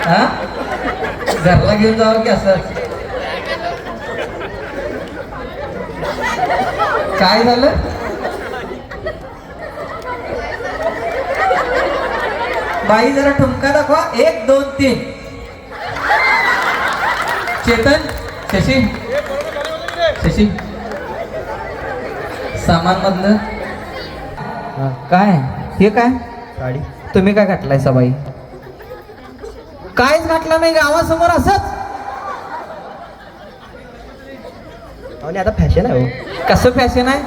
हा घरला घेऊन जावं की असं काय झालं? बाई जरा ठुमका दाखवा. 1 2 3. चेतन शशी शशी सामान मधलं काय हे काय साडी तुम्ही काय घातलाय सबाई? काहीच घातलं नाही गावासमोर असंच. आणि आता फॅशन आहे हो. कसं फॅशन आहे?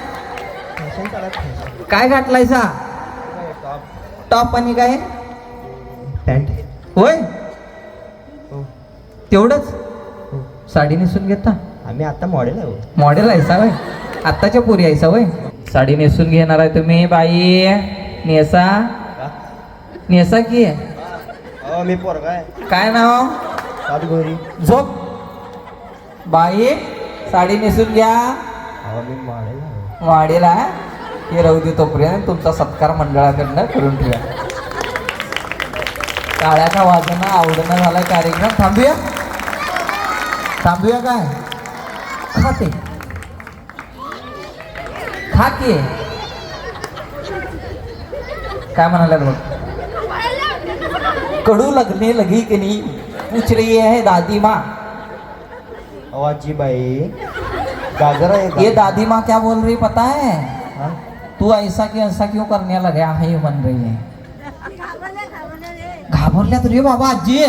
फॅशन चालत फॅशन. काय घातलायसा? टॉप आणि काय पॅन्ट. होय हो तेवढंच. हो. साडी नेसून घेता? आम्ही आता मॉडेल आहे हो. मॉडेल आहे वय आत्ताच्या पोरी आहे वय. साडी नेसून घेणार आहे तुम्ही बाई? नेसा नेसा की हो मी पोरगा आहे. काय नाव? सातगोरी. झोप बाई साडी नेसून घ्या. हो मी मॉडेल आहे. वाढेला हे राहू दे तोपर्यंत तुमचा सत्कार मंडळाकडनं करून ठेवा. टाळ्याचा वाजणं आवडणं झाला कार्यक्रम. थांबूया थांबूया काय खाते खाके काय म्हणाला बघ. कडू लगने लगी कि नहीं पूछ रही है दादी माँ. आवाजी बाई गाजर आहे ये दादी माँ क्या बोल रही पता है? हाँ? तू ऐसा क्यों करने लगा है बन रही है. घाबरल्या तुझे बाबा आजी.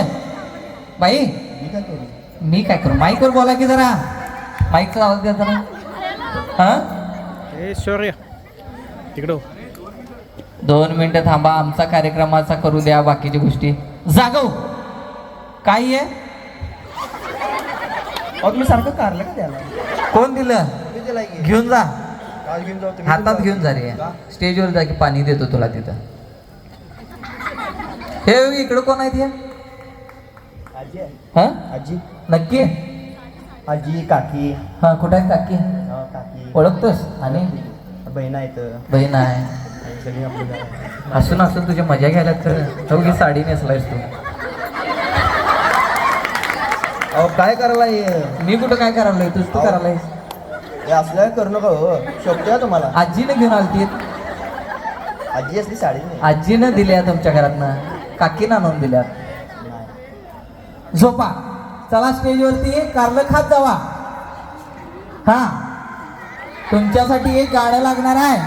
बाई मी काय करू? मी काय करू? माईकवर बोला की जरा. माईकचा आवाज द्या जरा. हा शौर्य तिकडं 2 मिनिटं थांबा. आमचा कार्यक्रमाचा करू द्या बाकीची गोष्टी. जागव काय आहे? अहो तुम्ही सारखं कारलं का द्यायला? कोण दिलं? मी दिलाय की. घेऊन जा आज घेऊन जाऊ तुम्ही. हातात घेऊन जा रे. स्टेजवर जा की पाणी देतो तुला तिथं. हे इकडं कोण आहेत हे? आजी आहे. हा आजी नक्की आजी काकी. हा कुठं आहे काकी? हो, काकी ओळखतोस? आणि बहीण आहेत. बहीण आहे. आणि सगळी आपली गाव आहे. असून असून तुझी मजा घ्यायला तर की साडी नेसलायस तू. अहो काय करायला? मी कुठं काय करायला तूच तू करायलायस. हे असलं करू नका हो. शोभते तुम्हाला. आजीनं घेऊन आलती. आजी असली साडी नाही. आजीनं दिल्या तुमच्या घरातनं काकीनं आणून दिल्या. नाही. झोपा चला स्टेजवरती कारलं खात जावा. हा तुमच्यासाठी एक गाणं लागणार आहे.